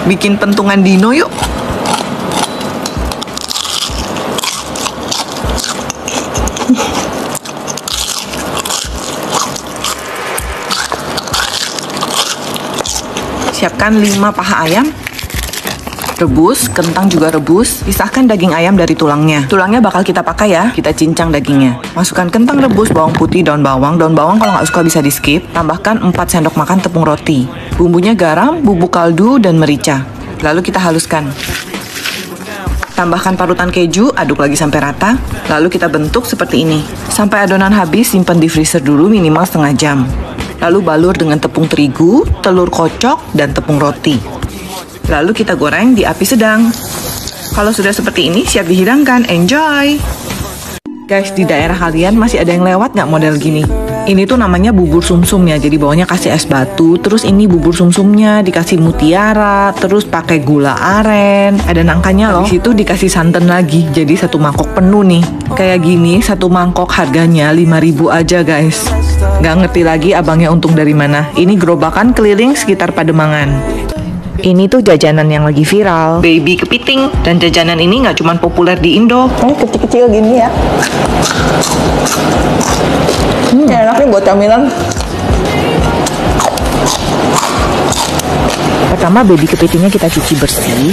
bikin pentungan dino yuk. Siapkan 5 paha ayam. Rebus, kentang juga rebus. Pisahkan daging ayam dari tulangnya. Tulangnya bakal kita pakai ya. Kita cincang dagingnya. Masukkan kentang rebus, bawang putih, daun bawang. Daun bawang kalau nggak suka bisa di skip. Tambahkan 4 sendok makan tepung roti. Bumbunya garam, bubuk kaldu, dan merica. Lalu kita haluskan. Tambahkan parutan keju, aduk lagi sampai rata. Lalu kita bentuk seperti ini. Sampai adonan habis, simpan di freezer dulu minimal setengah jam. Lalu balur dengan tepung terigu, telur kocok, dan tepung roti. Lalu kita goreng di api sedang. Kalau sudah seperti ini, siap dihidangkan. Enjoy! Guys, di daerah kalian masih ada yang lewat nggak model gini? Ini tuh namanya bubur sumsum ya, jadi bawahnya kasih es batu. Terus ini bubur sumsumnya dikasih mutiara, terus pakai gula aren. Ada nangkanya loh. Di situ dikasih santan lagi, jadi satu mangkok penuh nih. Kayak gini, satu mangkok harganya 5.000 aja guys. Nggak ngerti lagi abangnya untung dari mana. Ini gerobakan keliling sekitar Pademangan. Ini tuh jajanan yang lagi viral, baby kepiting. Dan jajanan ini nggak cuma populer di Indo. Oh, kecil-kecil gini ya. Enak nih buat camilan. Pertama baby kepitingnya kita cuci bersih.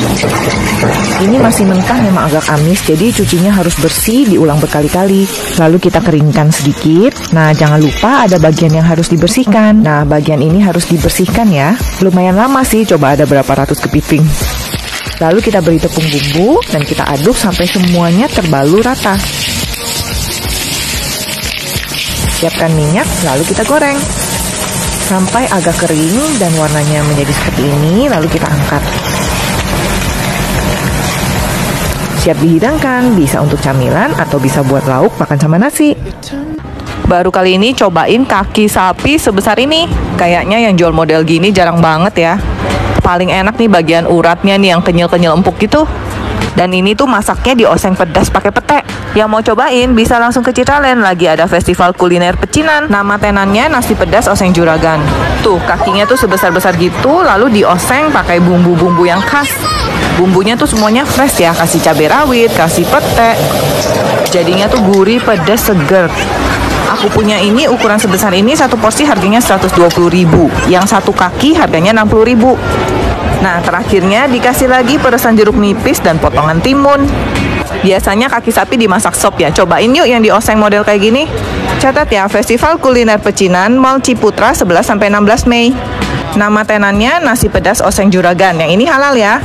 Ini masih mentah memang agak amis, jadi cucinya harus bersih, diulang berkali-kali. Lalu kita keringkan sedikit. Nah, jangan lupa ada bagian yang harus dibersihkan. Nah, bagian ini harus dibersihkan ya. Lumayan lama sih, coba ada berapa ratus kepiting. Lalu kita beri tepung bumbu dan kita aduk sampai semuanya terbalur rata. Siapkan minyak, lalu kita goreng sampai agak kering dan warnanya menjadi seperti ini, lalu kita angkat. Siap dihidangkan, bisa untuk camilan atau bisa buat lauk makan sama nasi. Baru kali ini cobain kaki sapi sebesar ini. Kayaknya yang jual model gini jarang banget ya. Paling enak nih bagian uratnya nih yang kenyal-kenyal empuk gitu. Dan ini tuh masaknya dioseng pedas pakai pete. Yang mau cobain bisa langsung ke Citraland, lagi ada festival kuliner pecinan. Nama tenannya nasi pedas oseng juragan. Tuh kakinya tuh sebesar-besar gitu, lalu dioseng pakai bumbu-bumbu yang khas. Bumbunya tuh semuanya fresh ya, kasih cabai rawit, kasih pete. Jadinya tuh gurih, pedas, seger. Aku punya ini ukuran sebesar ini, satu porsi harganya 120.000. Yang satu kaki harganya 60.000. Nah, terakhirnya dikasih lagi peresan jeruk nipis dan potongan timun. Biasanya kaki sapi dimasak sop ya. Cobain yuk yang dioseng model kayak gini. Catat ya, Festival Kuliner Pecinan Mall Ciputra 11-16 Mei. Nama tenannya nasi pedas oseng juragan. Yang ini halal ya.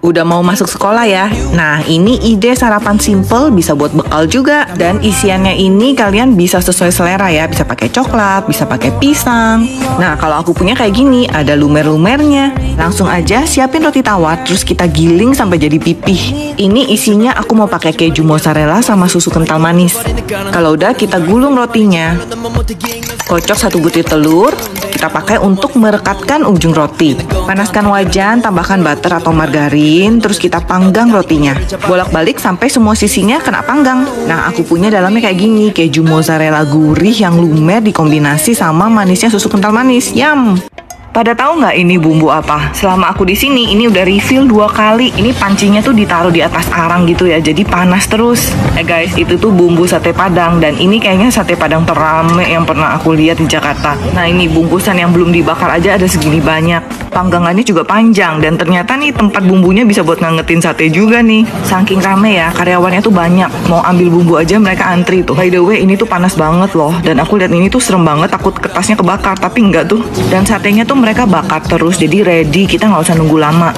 Udah mau masuk sekolah ya? Nah, ini ide sarapan simple, bisa buat bekal juga. Dan isiannya ini kalian bisa sesuai selera ya. Bisa pakai coklat, bisa pakai pisang. Nah, kalau aku punya kayak gini, ada lumer-lumernya. Langsung aja siapin roti tawar, terus kita giling sampai jadi pipih. Ini isinya aku mau pakai keju mozzarella sama susu kental manis. Kalau udah, kita gulung rotinya. Kocok 1 butir telur. Kita pakai untuk merekatkan ujung roti. Panaskan wajan, tambahkan butter atau margarin, terus kita panggang rotinya. Bolak-balik sampai semua sisinya kena panggang. Nah, aku punya dalamnya kayak gini, keju mozzarella gurih yang lumer dikombinasi sama manisnya susu kental manis. Yum! Pada tahu nggak ini bumbu apa? Selama aku di sini, ini udah refill 2 kali. Ini pancinya tuh ditaruh di atas arang gitu ya, jadi panas terus. Guys, itu tuh bumbu sate padang. Dan ini kayaknya sate padang terame yang pernah aku lihat di Jakarta. Nah, ini bungkusan yang belum dibakar aja ada segini banyak. Panggangannya juga panjang. Dan ternyata nih tempat bumbunya bisa buat ngangetin sate juga nih. Saking rame ya, karyawannya tuh banyak. Mau ambil bumbu aja mereka antri tuh. By the way, ini tuh panas banget loh. Dan aku lihat ini tuh serem banget, takut kertasnya kebakar. Tapi enggak tuh. Dan satenya tuh mereka bakar terus, jadi ready, kita nggak usah nunggu lama.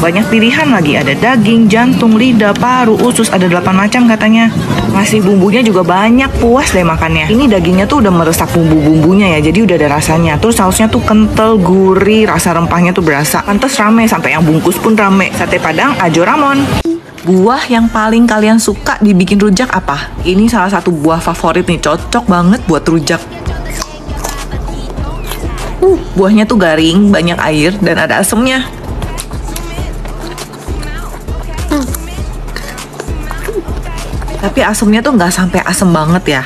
Banyak pilihan lagi, ada daging, jantung, lidah, paru, usus, ada 8 macam katanya. Ngasih bumbunya juga banyak, puas deh makannya. Ini dagingnya tuh udah meresap bumbu-bumbunya ya, jadi udah ada rasanya. Terus sausnya tuh kental, gurih, rasa rempahnya tuh berasa. Pantes rame, sampai yang bungkus pun rame. Sate Padang Ajo Ramon. Buah yang paling kalian suka dibikin rujak apa? Ini salah satu buah favorit nih, cocok banget buat rujak. Buahnya tuh garing, banyak air, dan ada asemnya. Tapi asemnya tuh nggak sampai asem banget ya.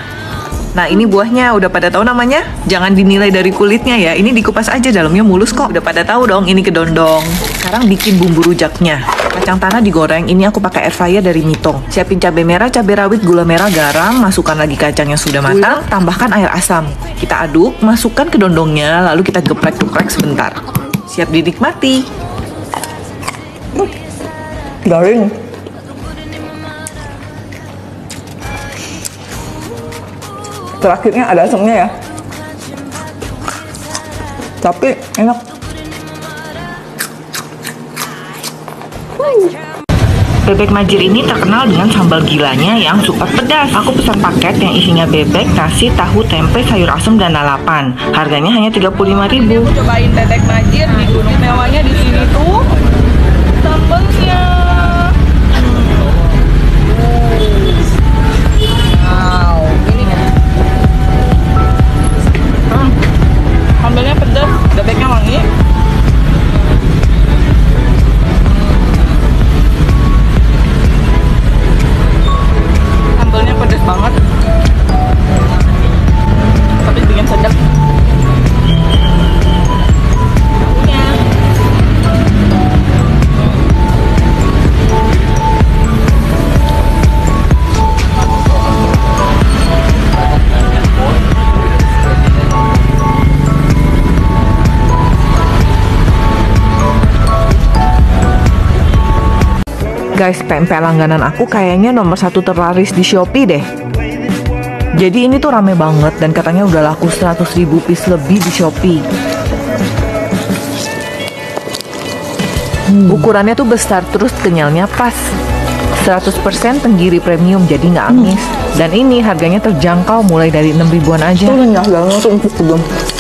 Nah ini buahnya, udah pada tahu namanya? Jangan dinilai dari kulitnya ya, ini dikupas aja, dalamnya mulus kok. Udah pada tahu dong, ini kedondong. Sekarang bikin bumbu rujaknya. Kacang tanah digoreng, ini aku pakai air fryer dari Mitong. Siapin cabai merah, cabai rawit, gula merah, garam, masukkan lagi kacang yang sudah matang, tambahkan air asam. Kita aduk, masukkan kedondongnya, lalu kita geprek-geprek sebentar. Siap dinikmati. Garing. Terakhirnya ada asamnya ya, tapi enak. Bebek Majir ini terkenal dengan sambal gilanya yang super pedas. Aku pesan paket yang isinya bebek, nasi, tahu, tempe, sayur asem, dan lalapan. Harganya hanya 35.000. Aku cobain bebek Majir di Gunung Mewahnya di sini tuh. Sambalnya. Wow, ini nih. Sambalnya pedas, bebeknya wangi. Sambalnya pedas banget, tapi bikin sedap. Guys, pempek langganan aku kayaknya nomor 1 terlaris di Shopee deh. Jadi ini tuh rame banget dan katanya udah laku 100.000 piece lebih di Shopee. Ukurannya tuh besar, terus kenyalnya pas. 100% tenggiri premium, jadi nggak amis. Dan ini harganya terjangkau, mulai dari 6 ribuan aja.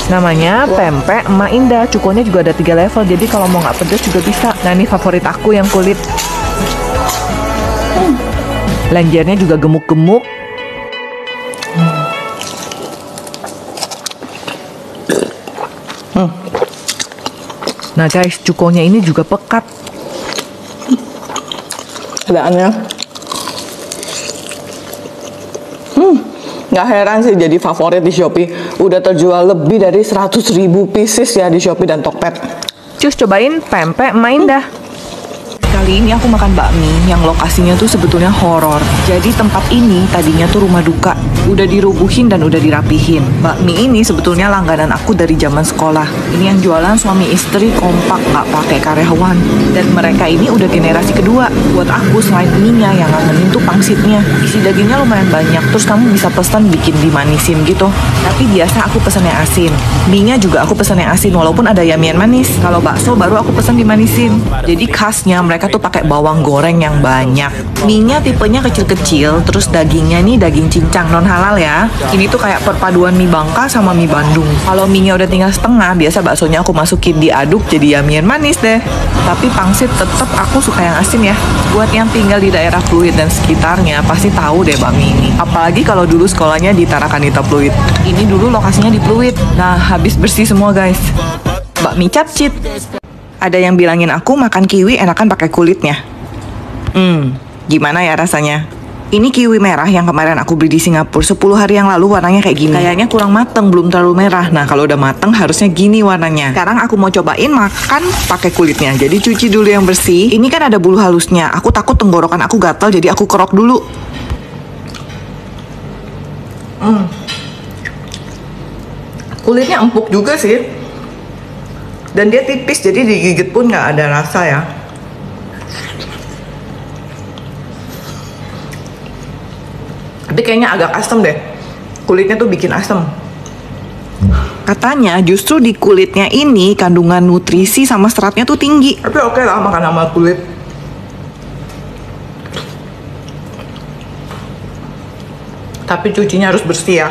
Namanya pempek Emak Indah. Cukonya juga ada 3 level, jadi kalau mau nggak pedas juga bisa. Nah ini favorit aku yang kulit. Lenjernya juga gemuk-gemuk. Nah guys, cukonya ini juga pekat. Keadaannya. Nggak heran sih jadi favorit di Shopee. Udah terjual lebih dari 100.000 pieces ya di Shopee dan Tokped. Cus cobain pempek Emak Indah. Kali ini aku makan bakmi yang lokasinya tuh sebetulnya horor. Jadi tempat ini tadinya tuh rumah duka, udah dirubuhin dan udah dirapihin. Bakmi ini sebetulnya langganan aku dari zaman sekolah. Ini yang jualan suami istri kompak, nggak pakai karyawan. Dan mereka ini udah generasi kedua. Buat aku selain mie-nya yang ngangenin tuh pangsitnya. Isi dagingnya lumayan banyak, terus kamu bisa pesan bikin dimanisin gitu. Tapi biasa aku pesen yang asin. Mie-nya juga aku pesen yang asin walaupun ada yamian manis. Kalau bakso baru aku pesen dimanisin. Jadi khasnya mereka tuh pakai bawang goreng yang banyak. Mie-nya tipenya kecil-kecil, terus dagingnya nih daging cincang non halal ya. Ini tuh kayak perpaduan mie Bangka sama mie Bandung. Kalau mie-nya udah tinggal setengah, biasa baksonya aku masukin diaduk jadi yamian manis deh. Tapi pangsit tetep aku suka yang asin ya. Buat yang tinggal di daerah Pluit dan sekitarnya pasti tahu deh bakmi ini. Apalagi kalau dulu sekolahnya di Tarakanita Pluit. Ini dulu lokasinya di Pluit. Nah, habis bersih semua guys. Bakmi capcit. Ada yang bilangin aku makan kiwi enakan pakai kulitnya. Gimana ya rasanya? Ini kiwi merah yang kemarin aku beli di Singapura 10 hari yang lalu, warnanya kayak gini. Kayaknya kurang mateng, belum terlalu merah. Nah kalau udah mateng harusnya gini warnanya. Sekarang aku mau cobain makan pakai kulitnya. Jadi cuci dulu yang bersih. Ini kan ada bulu halusnya. Aku takut tenggorokan aku gatal, jadi aku kerok dulu. Kulitnya empuk juga sih. Dan dia tipis, jadi digigit pun nggak ada rasa ya. Tapi kayaknya agak asem deh. Kulitnya tuh bikin asem. Katanya justru di kulitnya ini kandungan nutrisi sama seratnya tuh tinggi. Tapi oke lah makan sama kulit. Tapi cucinya harus bersih ya.